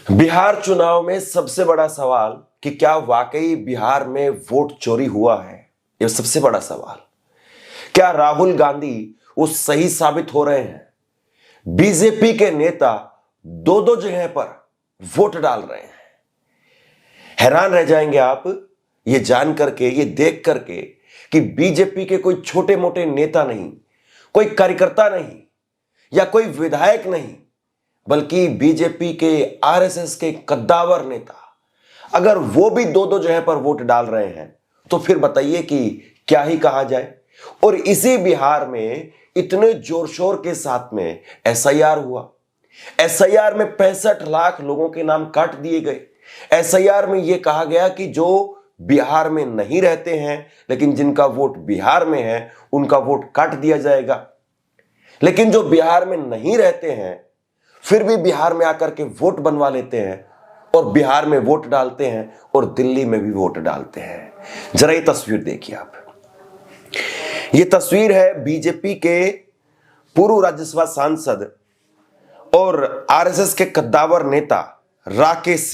बिहार चुनाव में सबसे बड़ा सवाल कि क्या वाकई बिहार में वोट चोरी हुआ है, यह सबसे बड़ा सवाल। क्या राहुल गांधी वो सही साबित हो रहे हैं? बीजेपी के नेता दो दो जगह पर वोट डाल रहे हैं। हैरान रह जाएंगे आप ये जान करके, ये देख करके कि बीजेपी के कोई छोटे मोटे नेता नहीं, कोई कार्यकर्ता नहीं या कोई विधायक नहीं, बल्कि बीजेपी के आरएसएस के कद्दावर नेता अगर वो भी दो दो जगह पर वोट डाल रहे हैं तो फिर बताइए कि क्या ही कहा जाए। और इसी बिहार में इतने जोर शोर के साथ में एसआईआर हुआ। एसआईआर में 65 लाख लोगों के नाम काट दिए गए। एसआईआर में यह कहा गया कि जो बिहार में नहीं रहते हैं लेकिन जिनका वोट बिहार में है उनका वोट काट दिया जाएगा। लेकिन जो बिहार में नहीं रहते हैं फिर भी बिहार में आकर के वोट बनवा लेते हैं और बिहार में वोट डालते हैं और दिल्ली में भी वोट डालते हैं। जरा ये तस्वीर देखिए आप। ये तस्वीर है बीजेपी के पूर्व राज्यसभा सांसद और आरएसएस के कद्दावर नेता राकेश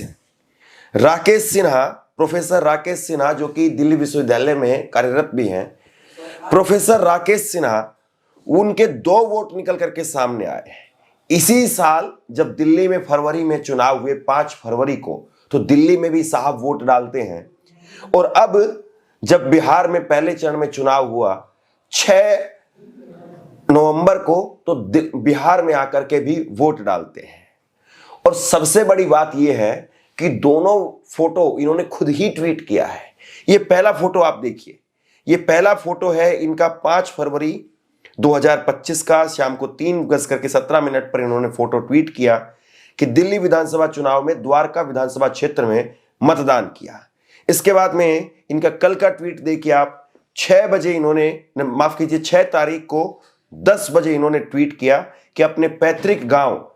सिन्हा, प्रोफेसर राकेश सिन्हा, जो कि दिल्ली विश्वविद्यालय में कार्यरत भी हैं। प्रोफेसर राकेश सिन्हा, उनके 2 वोट निकल करके सामने आए। इसी साल जब दिल्ली में फरवरी में चुनाव हुए 5 फरवरी को, तो दिल्ली में भी साहब वोट डालते हैं। और अब जब बिहार में पहले चरण में चुनाव हुआ 6 नवंबर को, तो बिहार में आकर के भी वोट डालते हैं। और सबसे बड़ी बात यह है कि दोनों फोटो इन्होंने खुद ही ट्वीट किया है। यह पहला फोटो आप देखिए, यह पहला फोटो है इनका 5 फरवरी 2025 का शाम को 3:17 पर इन्होंने फोटो ट्वीट किया कि दिल्ली विधानसभा चुनाव में द्वारका विधानसभा क्षेत्र में मतदान किया। इसके बाद में इनका कल का ट्वीट देखिए आप। 6 बजे इन्होंने, माफ कीजिए 6 तारीख को 10 बजे इन्होंने ट्वीट किया कि अपने पैतृक गांव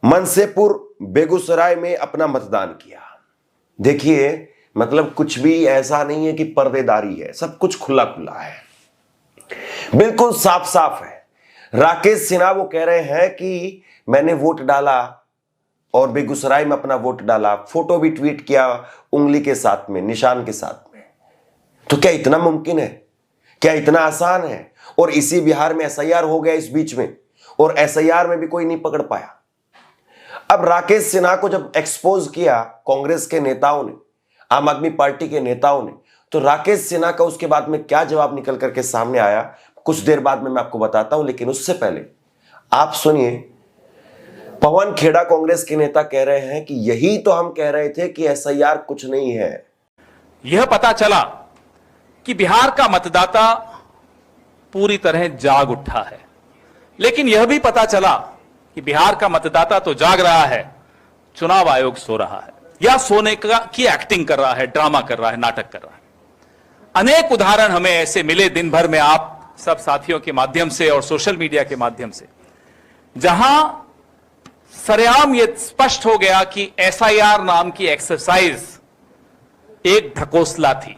मनसेपुर बेगूसराय में अपना मतदान किया। देखिए, मतलब कुछ भी ऐसा नहीं है कि पर्देदारी है, सब कुछ खुला खुला है, बिल्कुल साफ साफ है। राकेश सिन्हा वो कह रहे हैं कि मैंने वोट डाला और बेगूसराय में अपना वोट डाला, फोटो भी ट्वीट किया उंगली के साथ में, निशान के साथ में। तो क्या इतना मुमकिन है? क्या इतना आसान है? और इसी बिहार में एसआईआर हो गया इस बीच में, और एसआईआर में भी कोई नहीं पकड़ पाया। अब राकेश सिन्हा को जब एक्सपोज किया कांग्रेस के नेताओं ने, आम आदमी पार्टी के नेताओं ने, तो राकेश सिन्हा का उसके बाद में क्या जवाब निकल करके सामने आया, कुछ देर बाद में मैं आपको बताता हूं। लेकिन उससे पहले आप सुनिए, पवन खेड़ा कांग्रेस के नेता कह रहे हैं कि यही तो हम कह रहे थे कि एसआईआर कुछ नहीं है। यह पता चला कि बिहार का मतदाता पूरी तरह जाग उठा है, लेकिन यह भी पता चला कि बिहार का मतदाता तो जाग रहा है, चुनाव आयोग सो रहा है या सोने की एक्टिंग कर रहा है, ड्रामा कर रहा है, नाटक कर रहा है। अनेक उदाहरण हमें ऐसे मिले दिन भर में, आप सब साथियों के माध्यम से और सोशल मीडिया के माध्यम से, जहां सरेआम यह स्पष्ट हो गया कि एसआईआर नाम की एक्सरसाइज एक ढकोसला थी।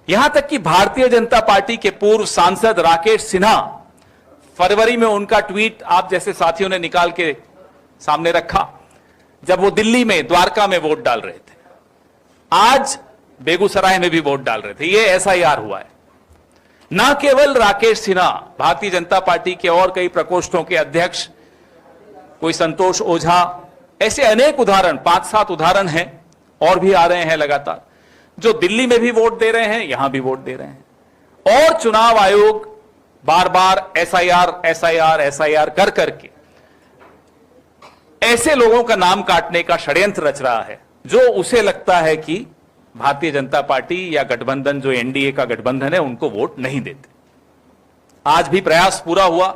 यहां तक कि भारतीय जनता पार्टी के पूर्व सांसद राकेश सिन्हा, फरवरी में उनका ट्वीट आप जैसे साथियों ने निकाल के सामने रखा, जब वो दिल्ली में द्वारका में वोट डाल रहे थे, आज बेगूसराय में भी वोट डाल रहे थे। ये एसआईआर हुआ है। न केवल राकेश सिन्हा, भारतीय जनता पार्टी के और कई प्रकोष्ठों के अध्यक्ष, कोई संतोष ओझा, ऐसे अनेक उदाहरण, 5-7 उदाहरण हैं और भी आ रहे हैं लगातार, जो दिल्ली में भी वोट दे रहे हैं, यहां भी वोट दे रहे हैं। और चुनाव आयोग बार बार एसआईआर कर करके ऐसे लोगों का नाम काटने का षड्यंत्र रच रहा है जो उसे लगता है कि भारतीय जनता पार्टी या गठबंधन, जो एनडीए का गठबंधन है, उनको वोट नहीं देते। आज भी प्रयास पूरा हुआ,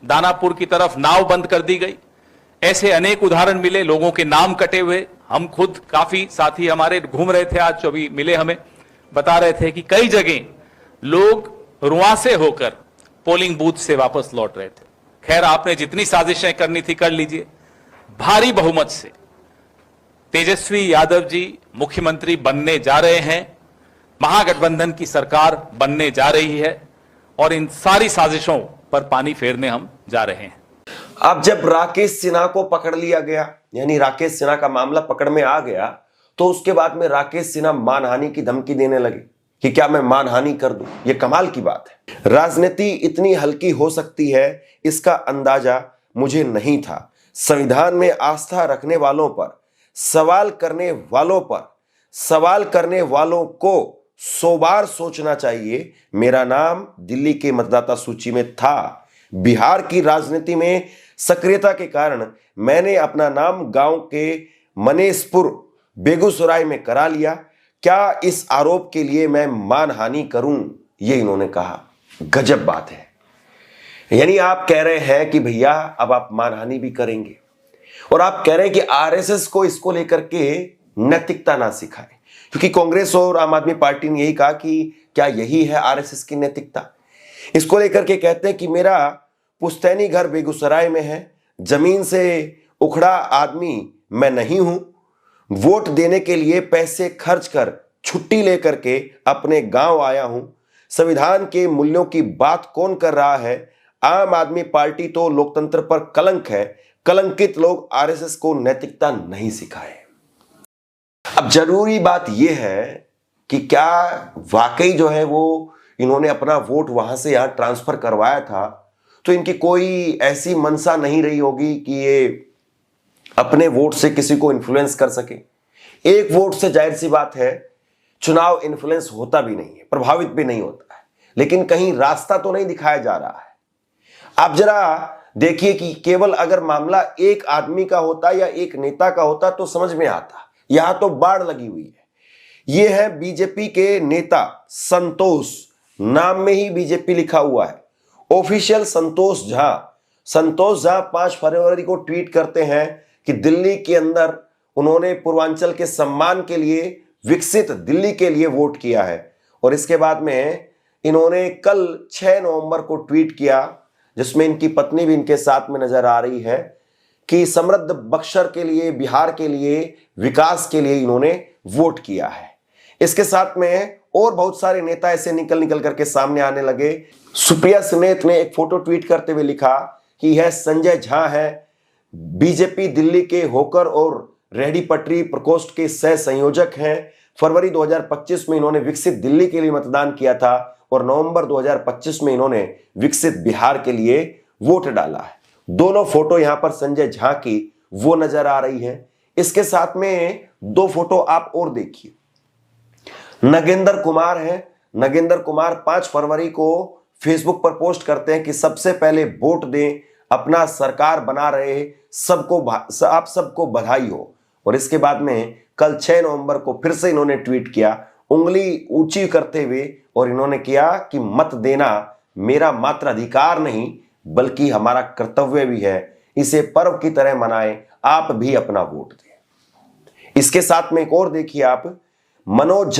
दानापुर की तरफ नाव बंद कर दी गई। ऐसे अनेक उदाहरण मिले, लोगों के नाम कटे हुए। हम खुद, काफी साथी हमारे घूम रहे थे, आज जो भी मिले हमें बता रहे थे कि कई जगह लोग रुआंसे होकर पोलिंग बूथ से वापस लौट रहे थे। खैर, आपने जितनी साजिशें करनी थी कर लीजिए। भारी बहुमत से तेजस्वी यादव जी मुख्यमंत्री बनने जा रहे हैं, महागठबंधन की सरकार बनने जा रही है, और इन सारी साजिशों पर पानी फेरने हम जा रहे हैं। अब जब राकेश सिन्हा को पकड़ लिया गया, यानी राकेश सिन्हा का मामला पकड़ में आ गया, तो उसके बाद में राकेश सिन्हा मानहानि की धमकी देने लगे कि क्या मैं मानहानि कर दूं। ये कमाल की बात है। राजनीति इतनी हल्की हो सकती है, इसका अंदाजा मुझे नहीं था। संविधान में आस्था रखने वालों पर, सवाल करने वालों को 100 बार सोचना चाहिए। मेरा नाम दिल्ली के मतदाता सूची में था। बिहार की राजनीति में सक्रियता के कारण मैंने अपना नाम गांव के मनेशपुर बेगूसराय में करा लिया। क्या इस आरोप के लिए मैं मानहानि करूं? ये इन्होंने कहा। गजब बात है। यानी आप कह रहे हैं कि भैया अब आप मानहानि भी करेंगे, और आप कह रहे हैं कि आरएसएस को इसको लेकर के नैतिकता ना सिखाए, क्योंकि कांग्रेस और आम आदमी पार्टी ने यही कहा कि क्या यही है आरएसएस की नैतिकता। इसको लेकर के कहते हैं कि मेरा पुश्तैनी घर बेगूसराय में है, जमीन से उखड़ा आदमी मैं नहीं हूं, वोट देने के लिए पैसे खर्च कर छुट्टी लेकर के अपने गांव आया हूं। संविधान के मूल्यों की बात कौन कर रहा है? आम आदमी पार्टी तो लोकतंत्र पर कलंक है। कलंकित लोग आरएसएस को नैतिकता नहीं सिखाए। अब जरूरी बात यह है कि क्या वाकई जो है वो इन्होंने अपना वोट वहां से यहां ट्रांसफर करवाया था, तो इनकी कोई ऐसी मंशा नहीं रही होगी कि ये अपने वोट से किसी को इन्फ्लुएंस कर सके। एक वोट से जाहिर सी बात है चुनाव इन्फ्लुएंस होता भी नहीं है, प्रभावित भी नहीं होता है, लेकिन कहीं रास्ता तो नहीं दिखाया जा रहा है। आप जरा देखिए कि केवल अगर मामला एक आदमी का होता या एक नेता का होता तो समझ में आता। यहां तो बाढ़ लगी हुई है। यह है बीजेपी के नेता संतोष, नाम में ही बीजेपी लिखा हुआ है। ऑफिशियल संतोष झा 5 फरवरी को ट्वीट करते हैं कि दिल्ली के अंदर उन्होंने पूर्वांचल के सम्मान के लिए विकसित दिल्ली के लिए वोट किया है। और इसके बाद में इन्होंने कल 6 नवंबर को ट्वीट किया, जिसमें इनकी पत्नी भी इनके साथ में नजर आ रही है, कि समृद्ध बक्सर के लिए, बिहार के लिए, विकास के लिए इन्होंने वोट किया है। इसके साथ में और बहुत सारे नेता ऐसे निकल करके सामने आने लगे। सुप्रिया सुनेत ने एक फोटो ट्वीट करते हुए लिखा कि यह संजय झा है, बीजेपी दिल्ली के होकर और रेहड़ी पटरी प्रकोष्ठ के सह संयोजक हैं। फरवरी 2025 में इन्होंने विकसित दिल्ली के लिए मतदान किया था और नवंबर 2025 में इन्होंने विकसित बिहार के लिए वोट डाला है। दोनों फोटो यहां पर संजय झा की वो नजर आ रही है। इसके साथ में 2 फोटो आप और देखिए। नगेंद्र कुमार है। नगेंद्र कुमार 5 फरवरी को फेसबुक पर पोस्ट करते हैं कि सबसे पहले वोट दें, अपना सरकार बना रहे आप सबको बधाई हो। और इसके बाद में कल 6 नवंबर को फिर से इन्होंने ट्वीट किया, उंगली ऊंची करते हुए, और इन्होंने किया कि मत देना मेरा मात्र अधिकार नहीं बल्कि हमारा कर्तव्य भी है, इसे पर्व की तरह मनाएं, आप भी अपना वोट दें। इसके साथ में एक और देखिए आप, मनोज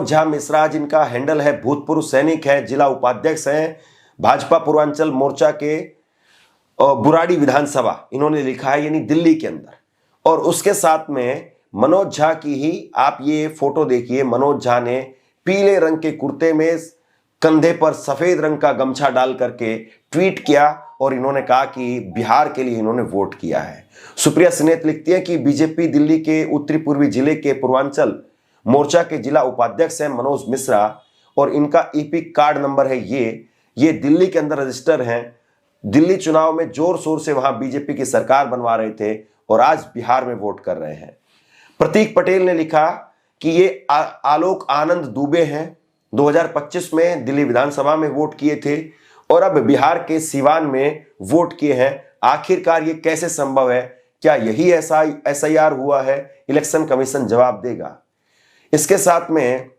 झा मिश्रा जिनका हैंडल है भूतपूर्व सैनिक है, जिला उपाध्यक्ष हैं भाजपा पूर्वांचल मोर्चा के बुराड़ी विधानसभा, इन्होंने लिखा है, यानी दिल्ली के अंदर। और उसके साथ में मनोज झा की ही आप ये फोटो देखिए। मनोज झा ने पीले रंग के कुर्ते में कंधे पर सफेद रंग का गमछा डाल करके ट्वीट किया और इन्होंने कहा कि बिहार के लिए इन्होंने वोट किया है। सुप्रिया सुनेत लिखती है कि बीजेपी दिल्ली के उत्तरी पूर्वी जिले के पूर्वांचल मोर्चा के जिला उपाध्यक्ष हैं मनोज मिश्रा, और इनका ईपिक कार्ड नंबर है ये दिल्ली के अंदर रजिस्टर हैं। दिल्ली चुनाव में जोर शोर से वहां बीजेपी की सरकार बनवा रहे थे और आज बिहार में वोट कर रहे हैं। प्रतीक पटेल ने लिखा कि ये आलोक आनंद दुबे हैं, 2025 में दिल्ली विधानसभा में वोट किए थे और अब बिहार के सीवान में वोट किए हैं। आखिरकार ये कैसे संभव है? क्या यही एसआईआर हुआ है? इलेक्शन कमीशन जवाब देगा। इसके साथ में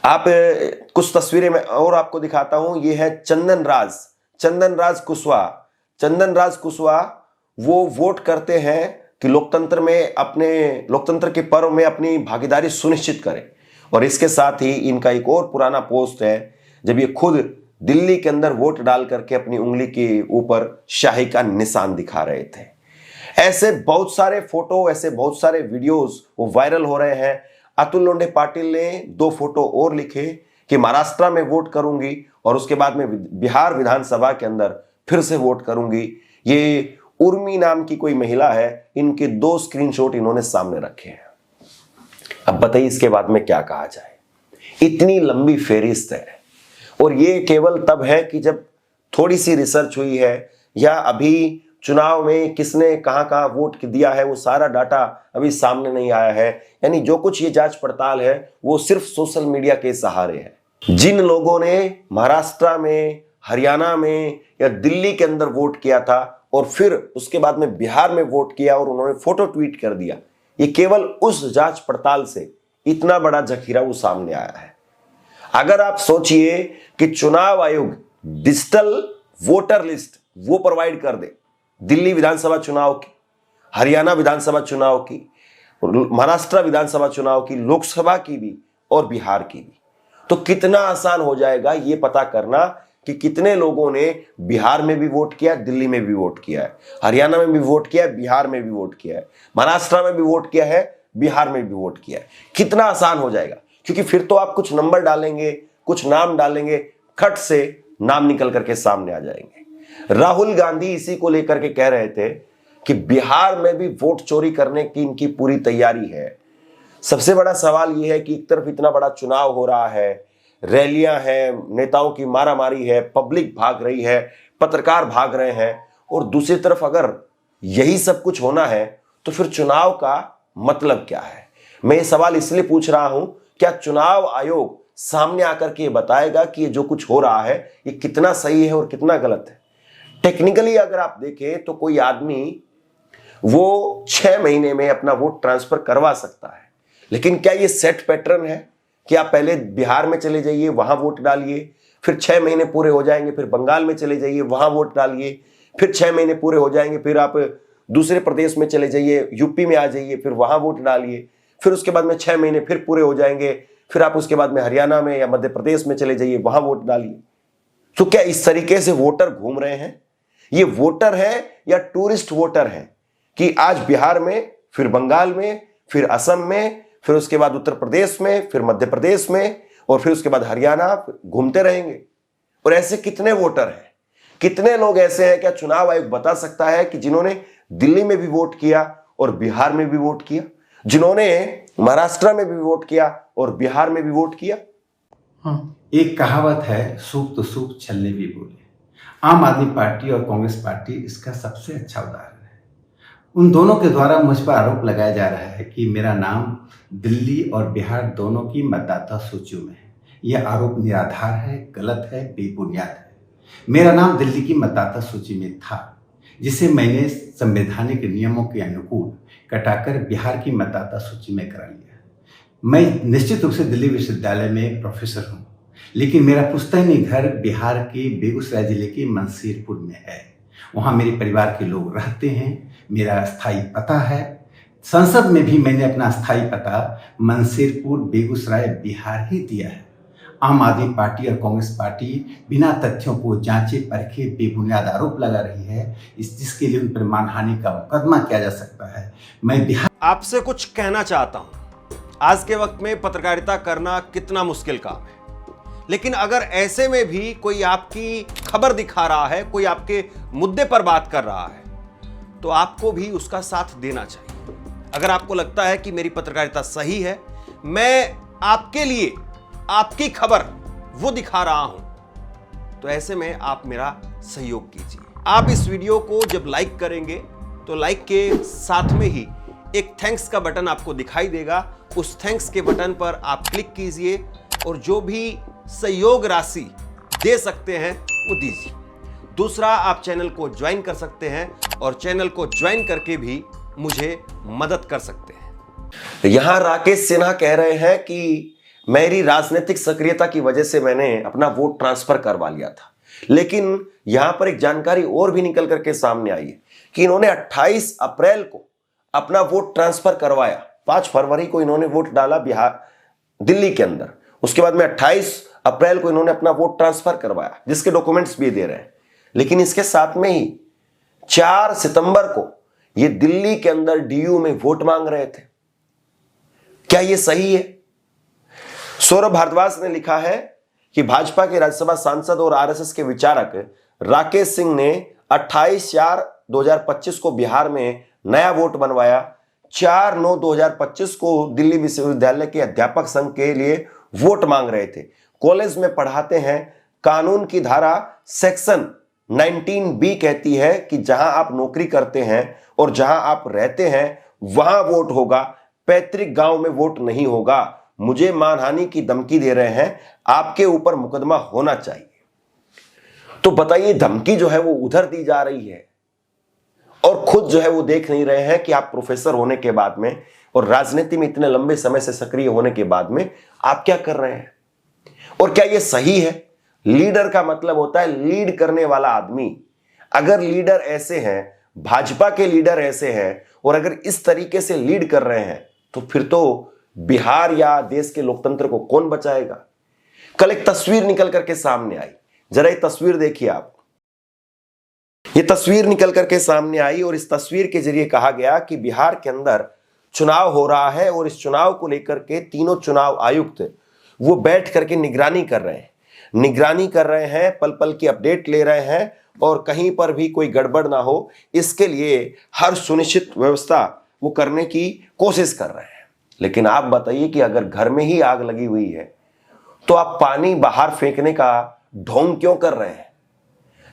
आप कुछ तस्वीरें मैं और आपको दिखाता हूं। ये है चंदन राज कुशवाहा वो वोट करते हैं कि लोकतंत्र के पर्व में अपनी भागीदारी सुनिश्चित करें। और इसके साथ ही इनका एक और पुराना पोस्ट है जब ये खुद दिल्ली के अंदर वोट डाल करके अपनी उंगली के ऊपर शाही का निशान दिखा रहे थे। ऐसे बहुत सारे फोटो, ऐसे बहुत सारे वीडियोस वो वायरल हो रहे हैं। अतुल लोंढे पाटिल ने 2 फोटो और लिखे कि महाराष्ट्र में वोट करूंगी और उसके बाद में बिहार विधानसभा के अंदर फिर से वोट करूंगी। ये उर्मी नाम की कोई महिला है, इनके 2 स्क्रीनशॉट इन्होंने सामने रखे हैं। अब बताइए इसके बाद में क्या कहा जाए। इतनी लंबी फेरिस्त है, और ये केवल तब है कि जब थोड़ी सी रिसर्च हुई है, या अभी चुनाव में किसने कहां कहां वोट दिया है वो सारा डाटा अभी सामने नहीं आया है। यानी जो कुछ ये जांच पड़ताल है वो सिर्फ सोशल मीडिया के सहारे है। जिन लोगों ने महाराष्ट्र में, हरियाणा में या दिल्ली के अंदर वोट किया था और फिर उसके बाद में बिहार में वोट किया और उन्होंने फोटो ट्वीट कर दिया, ये केवल उस जांच पड़ताल से इतना बड़ा जखीरा वो सामने आया है। अगर आप सोचिए कि चुनाव आयोग डिजिटल वोटर लिस्ट वो प्रोवाइड कर दे, दिल्ली विधानसभा चुनाव की, हरियाणा विधानसभा चुनाव की, महाराष्ट्र विधानसभा चुनाव की, लोकसभा की भी और बिहार की भी, तो कितना आसान हो जाएगा ये पता करना कि कितने लोगों ने बिहार में भी वोट किया, दिल्ली में भी वोट किया है, हरियाणा में भी वोट किया है, बिहार में भी वोट किया है, महाराष्ट्र में भी वोट किया है, बिहार में भी वोट किया है। कितना आसान हो जाएगा, क्योंकि फिर तो आप कुछ नंबर डालेंगे, कुछ नाम डालेंगे, खट से नाम निकल करके सामने आ जाएंगे। राहुल गांधी इसी को लेकर के कह रहे थे कि बिहार में भी वोट चोरी करने की इनकी पूरी तैयारी है। सबसे बड़ा सवाल यह है कि एक तरफ इतना बड़ा चुनाव हो रहा है, रैलियां हैं, नेताओं की मारामारी है, पब्लिक भाग रही है, पत्रकार भाग रहे हैं, और दूसरी तरफ अगर यही सब कुछ होना है तो फिर चुनाव का मतलब क्या है। मैं ये सवाल इसलिए पूछ रहा हूं, क्या चुनाव आयोग सामने आकर के बताएगा कि ये जो कुछ हो रहा है ये कितना सही है और कितना गलत है। टेक्निकली अगर आप देखें तो कोई आदमी वो 6 महीने में अपना वोट ट्रांसफर करवा सकता है, लेकिन क्या ये सेट पैटर्न है कि आप पहले बिहार में चले जाइए, वहां वोट डालिए, फिर 6 महीने पूरे हो जाएंगे, फिर बंगाल में चले जाइए, वहां वोट डालिए, फिर 6 महीने पूरे हो जाएंगे, फिर आप दूसरे प्रदेश में चले जाइए, यूपी में आ जाइए, फिर वहां वोट डालिए, फिर उसके बाद में 6 महीने फिर पूरे हो जाएंगे, फिर आप उसके बाद में हरियाणा में या मध्य प्रदेश में चले जाइए, वहां वोट डालिए। तो क्या इस तरीके से वोटर घूम रहे हैं? ये वोटर है या टूरिस्ट वोटर है कि आज बिहार में, फिर बंगाल में, फिर असम में, फिर उसके बाद उत्तर प्रदेश में, फिर मध्य प्रदेश में, और फिर उसके बाद हरियाणा घूमते रहेंगे? और ऐसे कितने वोटर हैं, कितने लोग ऐसे हैं? क्या चुनाव आयोग बता सकता है कि जिन्होंने दिल्ली में भी वोट किया और बिहार में भी वोट किया, जिन्होंने महाराष्ट्र में भी वोट किया और बिहार में भी वोट किया? एक कहावत है, सूप तो सूप छलने भी बोले। आम आदमी पार्टी और कांग्रेस पार्टी इसका सबसे अच्छा उदाहरण है। उन दोनों के द्वारा मुझ पर आरोप लगाया जा रहा है कि मेरा नाम दिल्ली और बिहार दोनों की मतदाता सूचियों में है। यह आरोप निराधार है, गलत है, बेबुनियाद है। मेरा नाम दिल्ली की मतदाता सूची में था, जिसे मैंने संवैधानिक नियमों के अनुकूल कटाकर बिहार की मतदाता सूची में करा लिया। मैं निश्चित रूप से दिल्ली विश्वविद्यालय में प्रोफेसर हूँ, लेकिन मेरा पुश्तैनी घर बिहार के बेगूसराय जिले के मंसीरपुर में है। वहाँ मेरे परिवार के लोग रहते हैं, मेरा स्थायी पता है। संसद में भी मैंने अपना स्थायी पता मंसीरपुर, बेगूसराय, बिहार ही दिया है। आम आदमी पार्टी और कांग्रेस पार्टी बिना तथ्यों को जांचे परखे बेबुनियाद आरोप लगा रही है, जिसके लिए उन पर मानहानि का मुकदमा किया जा सकता है। मैं बिहार आपसे कुछ कहना चाहता हूं। आज के वक्त में पत्रकारिता करना कितना मुश्किल काम है, लेकिन अगर ऐसे में भी कोई आपकी खबर दिखा रहा है, कोई आपके मुद्दे पर बात कर रहा है, तो आपको भी उसका साथ देना चाहिए। अगर आपको लगता है कि मेरी पत्रकारिता सही है, मैं आपके लिए आपकी खबर वो दिखा रहा हूं, तो ऐसे में आप मेरा सहयोग कीजिए। आप इस वीडियो को जब लाइक करेंगे तो लाइक के साथ में ही एक थैंक्स का बटन आपको दिखाई देगा। उस थैंक्स के बटन पर आप क्लिक कीजिए और जो भी सहयोग राशि दे सकते हैं वो दीजिए। दूसरा, आप चैनल को ज्वाइन कर सकते हैं और चैनल को ज्वाइन करके भी मुझे मदद कर सकते हैं। यहां राकेश सिन्हा कह रहे हैं कि मेरी राजनीतिक सक्रियता की वजह से मैंने अपना वोट ट्रांसफर करवा लिया था, लेकिन यहां पर एक जानकारी और भी निकल करके सामने आई है कि इन्होंने 28 अप्रैल को अपना वोट ट्रांसफर करवाया। 5 फरवरी को इन्होंने वोट डाला बिहार, दिल्ली के अंदर। उसके बाद में 28 अप्रैल को इन्होंने अपना वोट ट्रांसफर करवाया, जिसके डॉक्यूमेंट्स भी दे रहे हैं। लेकिन इसके साथ में ही 4 सितंबर को ये दिल्ली के अंदर डीयू में वोट मांग रहे थे। क्या यह सही है? सौरभ भारद्वाज ने लिखा है कि भाजपा के राज्यसभा सांसद और आरएसएस के विचारक राकेश सिंह ने 28/4/2025 को बिहार में नया वोट बनवाया। 4/9/2025 को दिल्ली विश्वविद्यालय के अध्यापक संघ के लिए वोट मांग रहे थे। कॉलेज में पढ़ाते हैं। कानून की धारा सेक्शन 19B कहती है कि जहां आप नौकरी करते हैं और जहां आप रहते हैं वहां वोट होगा, पैतृक गांव में वोट नहीं होगा। मुझे मानहानि की धमकी दे रहे हैं, आपके ऊपर मुकदमा होना चाहिए। तो बताइए, धमकी जो है वो उधर दी जा रही है और खुद जो है वो देख नहीं रहे हैं कि आप प्रोफेसर होने के बाद में और राजनीति में इतने लंबे समय से सक्रिय होने के बाद में आप क्या कर रहे हैं और क्या ये सही है? लीडर का मतलब होता है लीड करने वाला आदमी। अगर लीडर ऐसे हैं, भाजपा के लीडर ऐसे हैं और अगर इस तरीके से लीड कर रहे हैं तो फिर तो बिहार या देश के लोकतंत्र को कौन बचाएगा? कल एक तस्वीर निकल करके सामने आई, जरा ये तस्वीर देखिए आप। ये तस्वीर निकल करके सामने आई और इस तस्वीर के जरिए कहा गया कि बिहार के अंदर चुनाव हो रहा है और इस चुनाव को लेकर के तीनों चुनाव आयुक्त वो बैठ करके निगरानी कर रहे हैं, पल पल की अपडेट ले रहे हैं और कहीं पर भी कोई गड़बड़ ना हो इसके लिए हर सुनिश्चित व्यवस्था वो करने की कोशिश कर रहे हैं। लेकिन आप बताइए कि अगर घर में ही आग लगी हुई है तो आप पानी बाहर फेंकने का ढोंग क्यों कर रहे हैं?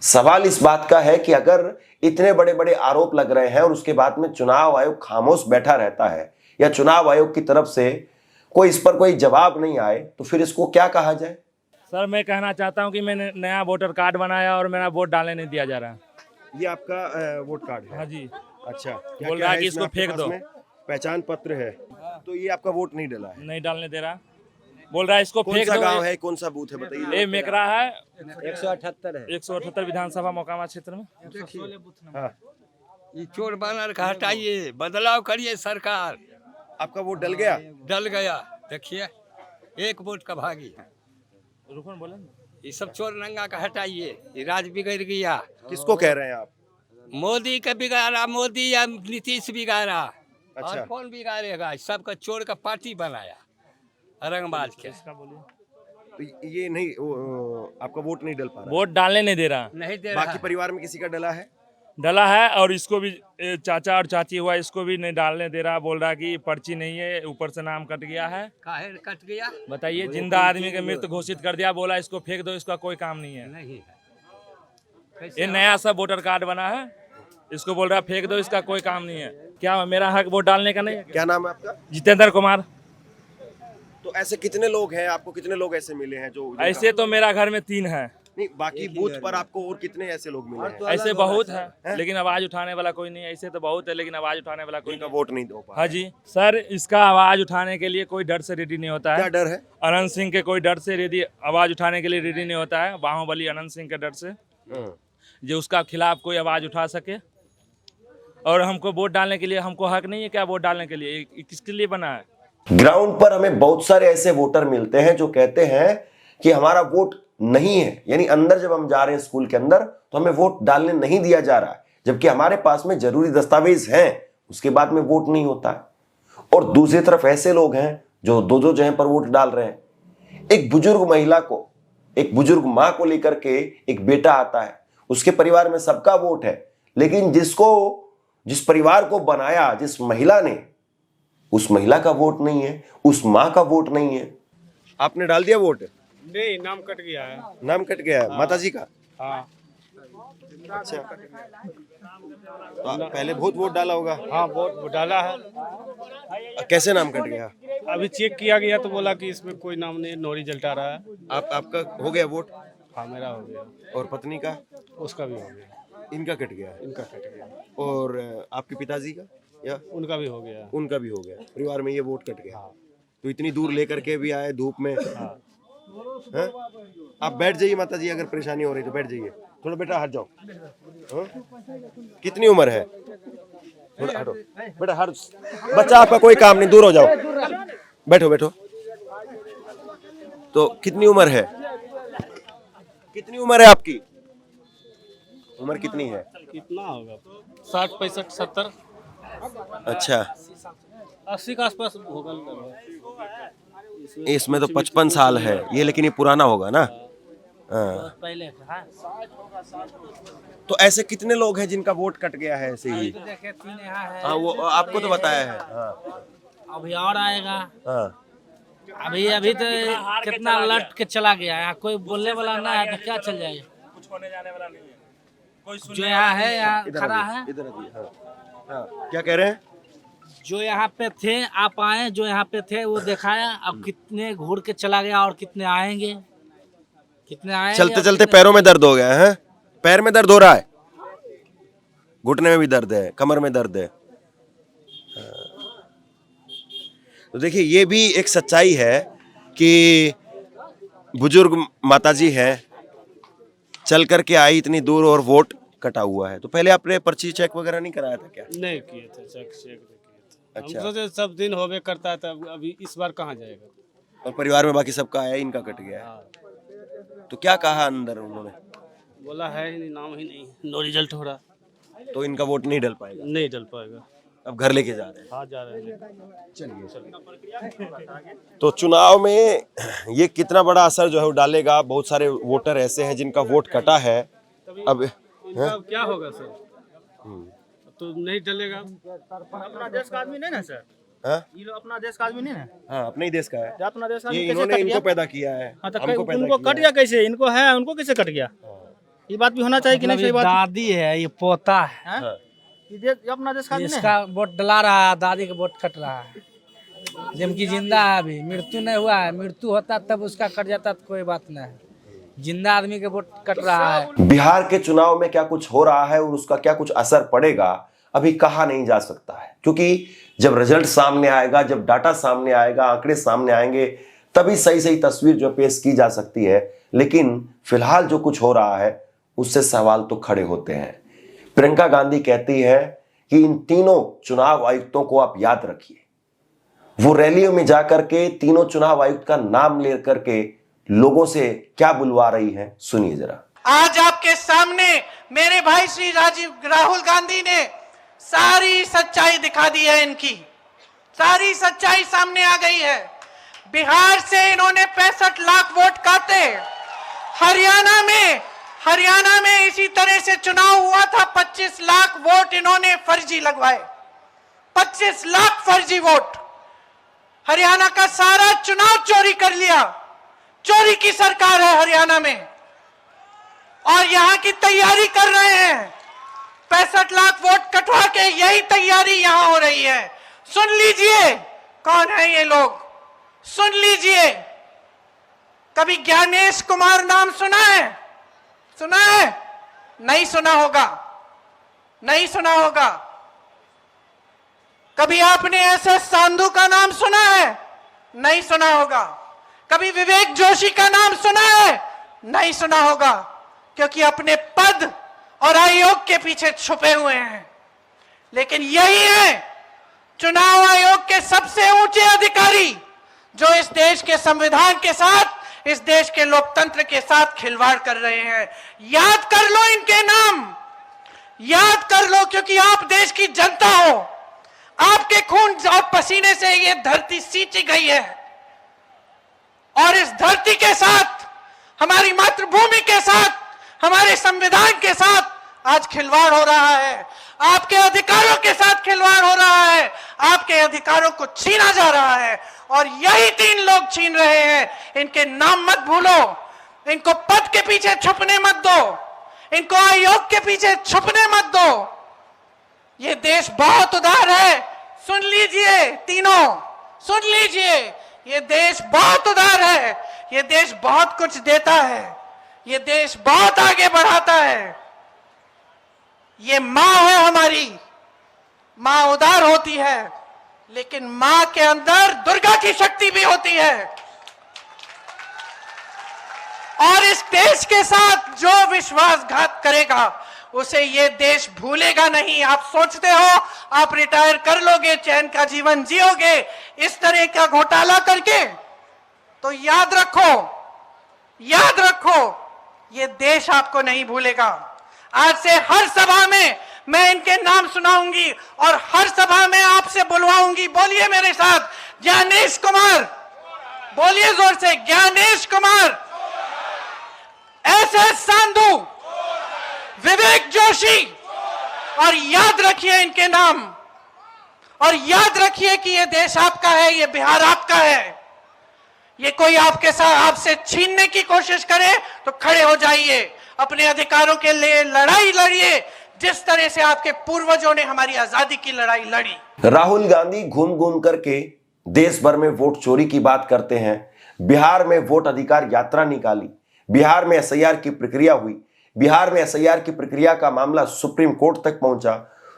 सवाल इस बात का है कि अगर इतने बड़े बड़े आरोप लग रहे हैं और उसके बाद में चुनाव आयोग खामोश बैठा रहता है या चुनाव आयोग की तरफ से कोई इस पर कोई जवाब नहीं आए तो फिर इसको क्या कहा जाए? सर मैं कहना चाहता हूं कि मैंने नया वोटर कार्ड बनाया और मेरा वोट डालने नहीं दिया जा रहा। ये आपका वोट कार्ड है? हाँ जी। अच्छा, बोल रहा है कि इसको फेंक दो। पहचान पत्र है तो ये आपका वोट नहीं डला है? नहीं डालने दे रहा, बोल रहा है इसको फेंक दो। कौन सा गांव है, कौन सा बूथ है बताइए? ये मेकरा है, 178 है। 178 विधानसभा मोकामा क्षेत्र में। हाँ, ये चोर बानर का हटाइए, बदलाव करिए सरकार। आपका वोट डल गया? डल गया, देखिए एक वोट का भागी। रुको बोले ये सब चोर नंगा का हटाइए, ये राज बिगड़ गया। किसको कह रहे हैं आप? मोदी का बिगाड़ा, मोदी या नीतीश बिगाड़ा। अच्छा। और कौन बिगाड़ेगा? सबका चोर का पार्टी बनाया रंगबाज के। तो ये नहीं आपका वोट नहीं डल पा रहा? वोट डालने नहीं दे रहा। नहीं दे रहा। बाकी परिवार में किसी का डला है? डला है और इसको भी चाचा और चाची हुआ, इसको भी नहीं डालने दे रहा। बोल रहा कि पर्ची नहीं है, ऊपर से नाम कट गया है। काहे कट गया? बताइए, जिंदा आदमी का मृत घोषित कर दिया, बोला इसको फेंक दो, इसका कोई काम नहीं है। नहीं है। ये नया सा वोटर कार्ड बना है, इसको बोल रहा फेंक दो, इसका कोई काम नहीं है। क्या मेरा हक वोट डालने का नहीं है? क्या नाम है आपका? जितेंद्र कुमार। तो ऐसे कितने लोग हैं, आपको कितने लोग ऐसे मिले हैं जो ऐसे तो मेरा घर में 3 है। नहीं, बाकी बूथ पर आपको और कितने ऐसे लोग मिले हैं? ऐसे बहुत है लेकिन आवाज उठाने वाला कोई नहीं है। ऐसे तो बहुत है लेकिन आवाज उठाने वाला कोई उनका नहीं। वोट नहीं दो पा? हाँ जी सर, इसका आवाज उठाने के लिए कोई डर से रेडी नहीं होता क्या है। डर है? अनंत सिंह के कोई डर से रेडी आवाज उठाने के लिए रेडी नहीं होता है। बाहुबली अनंत सिंह के डर से, जो उसका खिलाफ कोई आवाज उठा सके। और हमको वोट डालने के लिए हमको हक नहीं है क्या? वोट डालने के लिए ये किसके लिए बना है? ग्राउंड पर हमें बहुत सारे ऐसे वोटर मिलते हैं जो कहते हैं कि हमारा वोट नहीं है, यानी अंदर जब हम जा रहे हैं स्कूल के अंदर तो हमें वोट डालने नहीं दिया जा रहा है, जबकि हमारे पास में जरूरी दस्तावेज हैं, उसके बाद में वोट नहीं होता है। और दूसरी तरफ ऐसे लोग हैं जो दो जगह पर वोट डाल रहे हैं। एक बुजुर्ग महिला को, एक बुजुर्ग मां को लेकर के एक बेटा आता है, उसके परिवार में सबका वोट है, लेकिन जिस परिवार को बनाया जिस महिला ने, उस महिला का वोट नहीं है, उस मां का वोट नहीं है। आपने डाल दिया वोट? नहीं, नाम कट गया है। नाम कट गया है? माता जी का? हाँ। अच्छा, तो पहले बहुत वोट डाला होगा? हाँ, वोट डाला है। कैसे नाम कट गया? अभी चेक किया गया तो बोला कि इसमें कोई नाम नहीं, नो रिजल्ट आ रहा है। आपका हो गया वोट? हाँ, मेरा हो गया। और पत्नी का? उसका भी हो गया। इनका कट गया? इनका कट गया। और आपके पिताजी का या? उनका भी हो गया। उनका भी हो गया। परिवार में ये वोट कट गया। तो इतनी दूर लेकर के भी आए धूप में। हैं? आप बैठ जाइए माता जी, अगर परेशानी हो रही तो बैठ जाइए। थोड़ा बेटा हट जाओ। हाँ? कितनी उम्र है? थोड़ा हटो बेटा, हट। बच्चा आपका कोई काम नहीं, दूर हो जाओ। बैठो बैठो। तो कितनी उम्र है? कितनी उम्र है आपकी? उम्र कितनी है? कितना होगा? 60, 65, 70। अच्छा, 80 के आसपास होगा। इसमें तो 55 साल है ये, लेकिन ये पुराना होगा ना? हाँ। पहले का है। तो ऐसे कितने लोग हैं जिनका वोट कट गया है ऐसे ही? तो देखे 3 यहाँ है। हाँ, वो आपको तो बताया है। हाँ, अभी और आएगा। हाँ। अभी तो कितना लट के चला गया है, कोई बोलने वाला ना है तो क्या चल जाएगा। कुछ होने जाने वाला नहीं है, कोई जो यहाँ है यहाँ इधर खड़ा आइए, है, इधर आइए, हाँ। हाँ, क्या कह रहे हैं? जो यहाँ पे थे आप आए, जो यहाँ पे थे वो दिखाया। अब कितने घूर के चला गया और कितने आएंगे, कितने आएंगे। चलते चलते पैरों में दर्द हो गया है? पैर में दर्द हो रहा है, घुटने में भी दर्द है, कमर में दर्द है। तो देखिए, ये भी एक सच्चाई है कि बुजुर्ग माताजी हैं, चल करके आई इतनी दूर और वोट कटा हुआ है। तो पहले आपने पर्ची चेक वगैरह नहीं कराया था क्या? नहीं किए थे, चेक नहीं किए थे। अच्छा। हम सोचे सब दिन होबे करता है, तब अभी इस बार कहाँ जाएगा। और परिवार में बाकी सबका आया, इनका कट गया है। तो क्या कहा अंदर उन्होंने? बोला है ही नहीं, नाम ही नहीं, नो रिजल्ट हो रहा, तो इनका वोट नहीं डल पाएगा। नहीं डल पाएगा। अब घर लेके जा रहे हैं। हाँ जा रहे हैं। तो चुनाव में ये कितना बड़ा असर जो है वो डालेगा? बहुत सारे वोटर ऐसे हैं जिनका वोट कटा है। अब इनका क्या होगा सर? तो नहीं डलेगा। अपना देश का आदमी नहीं ना सर, हाँ? ये लोग अपना देश का आदमी नहीं ना, हाँ, अपने ही देश का है। अपना देश का ये आदमी कैसे इन्होंने कट इनको गया? पैदा किया है, हाँ, तो हमको पैदा उनको किया कट गया कैसे? इनको है, उनको कैसे कट गया? ये बात भी होना चाहिए कि नहीं? सही बात दादी है, ये पोता है, है। हाँ। ये अपना देश का आदमी नहीं इसका वोट डला रहा है, दादी का वोट कट रहा है। जबकि जिंदा है, अभी मृत्यु नहीं हुआ है। मृत्यु होता तब उसका कट जाता तो कोई बात नहीं है। जिंदा आदमी के वोट कट रहा है। बिहार के चुनाव में क्या कुछ हो रहा है और उसका क्या कुछ असर पड़ेगा अभी कहा नहीं जा सकता है, क्योंकि जब रिजल्ट सामने आएगा, जब डाटा सामने आएगा, आंकड़े सामने आएंगे, तभी सही सही तस्वीर जो पेश की जा सकती है। लेकिन फिलहाल जो कुछ हो रहा है उससे सवाल तो खड़े होते हैं। प्रियंका गांधी कहती है कि इन तीनों चुनाव आयुक्तों को आप याद रखिए। वो रैलियों में जाकर के तीनों चुनाव आयुक्त का नाम लेकर के लोगों से क्या बुलवा रही है, सुनिए जरा। आज आपके सामने मेरे भाई श्री राहुल गांधी ने सारी सच्चाई दिखा दी है। इनकी सारी सच्चाई सामने आ गई है। बिहार से इन्होंने 65 लाख वोट काटे। हरियाणा में इसी तरह से चुनाव हुआ था। 25 लाख वोट इन्होंने फर्जी लगवाए। 25 लाख फर्जी वोट। हरियाणा का सारा चुनाव चोरी कर लिया। चोरी की सरकार है हरियाणा में, और यहां की तैयारी कर रहे हैं। 65 लाख वोट कटवा के यही तैयारी यहां हो रही है। सुन लीजिए कौन है ये लोग, सुन लीजिए। कभी ज्ञानेश कुमार नाम सुना है? सुना है? नहीं सुना होगा, नहीं सुना होगा। कभी आपने ऐसे सांधु का नाम सुना है? नहीं सुना होगा। कभी विवेक जोशी का नाम सुना है? नहीं सुना होगा, क्योंकि अपने पद और आयोग के पीछे छुपे हुए हैं। लेकिन यही है चुनाव आयोग के सबसे ऊंचे अधिकारी, जो इस देश के संविधान के साथ, इस देश के लोकतंत्र के साथ खिलवाड़ कर रहे हैं। याद कर लो इनके नाम, याद कर लो, क्योंकि आप देश की जनता हो। आपके खून और पसीने से ये धरती सींची गई है, और इस धरती के साथ, हमारी मातृभूमि के साथ, हमारे संविधान के साथ आज खिलवाड़ हो रहा है। आपके अधिकारों के साथ खिलवाड़ हो रहा है। आपके अधिकारों को छीना जा रहा है, और यही 3 लोग छीन रहे हैं। इनके नाम मत भूलो, इनको पद के पीछे छुपने मत दो, इनको आयोग के पीछे छुपने मत दो। ये देश बहुत उदार है, सुन लीजिए तीनों, सुन लीजिए। ये देश बहुत उदार है, ये देश बहुत कुछ देता है, ये देश बहुत आगे बढ़ाता है। ये माँ है हमारी, माँ उदार होती है, लेकिन माँ के अंदर दुर्गा की शक्ति भी होती है। और इस देश के साथ जो विश्वासघात करेगा उसे ये देश भूलेगा नहीं। आप सोचते हो आप रिटायर कर लोगे, चैन का जीवन जियोगे इस तरह का घोटाला करके? तो याद रखो, याद रखो, ये देश आपको नहीं भूलेगा। आज से हर सभा में मैं इनके नाम सुनाऊंगी और हर सभा में आपसे बुलवाऊंगी। बोलिए मेरे साथ, ज्ञानेश कुमार, बोलिए जोर से, ज्ञानेश कुमार। एस सांधू, विवेक जोशी, और याद रखिए इनके नाम, और याद रखिए कि ये देश आपका है, ये बिहार आपका है। ये कोई आपके साथ आपसे छीनने की कोशिश करे तो खड़े हो जाइए, अपने अधिकारों के लिए लड़ाई लड़िए, जिस तरह से आपके पूर्वजों ने हमारी आजादी की लड़ाई लड़ी। राहुल गांधी घूम घूम करके देश भर में वोट चोरी की बात करते हैं। बिहार में वोट अधिकार यात्रा निकाली, बिहार में एसआईआर की प्रक्रिया हुई, बिहार में एसआईआर की प्रक्रिया का मामला सुप्रीम कोर्ट तक पहुंचा,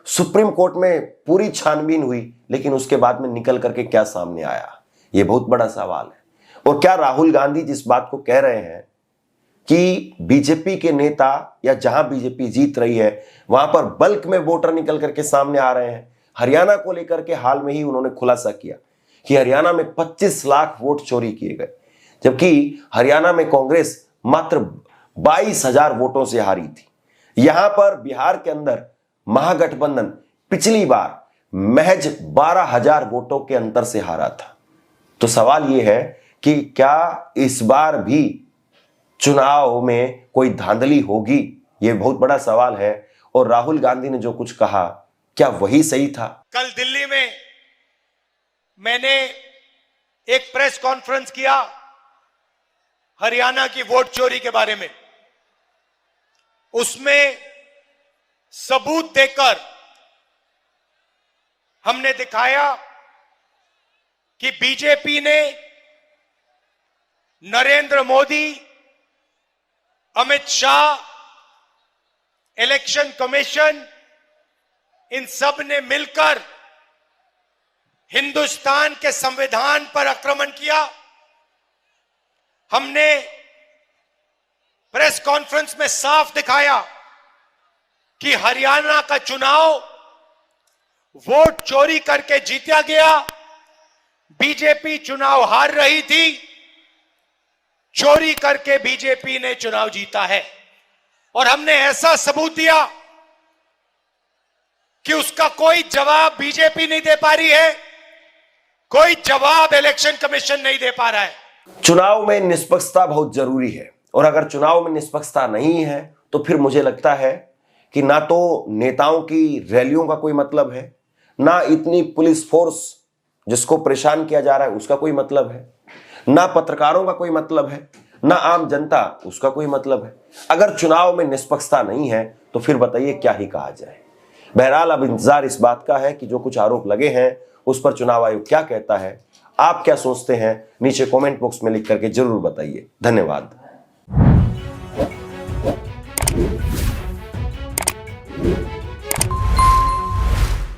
सुप्रीम कोर्ट में पूरी छानबीन हुई, लेकिन उसके बाद में निकल करके क्या सामने आया, यह बहुत बड़ा सवाल है। और क्या राहुल गांधी जिस बात को कह रहे हैं कि बीजेपी के नेता या जहां बीजेपी जीत रही है वहां पर बल्क में वोटर निकल करके सामने आ रहे हैं। हरियाणा को लेकर के हाल में ही उन्होंने खुलासा किया कि हरियाणा में 25 लाख वोट चोरी किए गए, जबकि हरियाणा में कांग्रेस मात्र 22,000 वोटों से हारी थी। यहां पर बिहार के अंदर महागठबंधन पिछली बार महज 12,000 वोटों के अंतर से हारा था। तो सवाल यह है कि क्या इस बार भी चुनाव में कोई धांधली होगी, यह बहुत बड़ा सवाल है। और राहुल गांधी ने जो कुछ कहा, क्या वही सही था? कल दिल्ली में मैंने एक प्रेस कॉन्फ्रेंस किया हरियाणा की वोट चोरी के बारे में। उसमें सबूत देकर हमने दिखाया कि बीजेपी ने नरेंद्र मोदी, अमित शाह, इलेक्शन कमीशन, इन सब ने मिलकर हिंदुस्तान के संविधान पर आक्रमण किया। हमने प्रेस कॉन्फ्रेंस में साफ दिखाया कि हरियाणा का चुनाव वोट चोरी करके जीता गया। बीजेपी चुनाव हार रही थी, चोरी करके बीजेपी ने चुनाव जीता है। और हमने ऐसा सबूत दिया कि उसका कोई जवाब बीजेपी नहीं दे पा रही है, कोई जवाब इलेक्शन कमीशन नहीं दे पा रहा है। चुनाव में निष्पक्षता बहुत जरूरी है, और अगर चुनाव में निष्पक्षता नहीं है तो फिर मुझे लगता है कि ना तो नेताओं की रैलियों का कोई मतलब है, ना इतनी पुलिस फोर्स जिसको परेशान किया जा रहा है उसका कोई मतलब है, ना पत्रकारों का कोई मतलब है, ना आम जनता उसका कोई मतलब है। अगर चुनाव में निष्पक्षता नहीं है तो फिर बताइए क्या ही कहा जाए। बहरहाल अब इंतजार इस बात का है कि जो कुछ आरोप लगे हैं उस पर चुनाव आयोग क्या कहता है। आप क्या सोचते हैं नीचे कमेंट बॉक्स में लिख करके जरूर बताइए। धन्यवाद।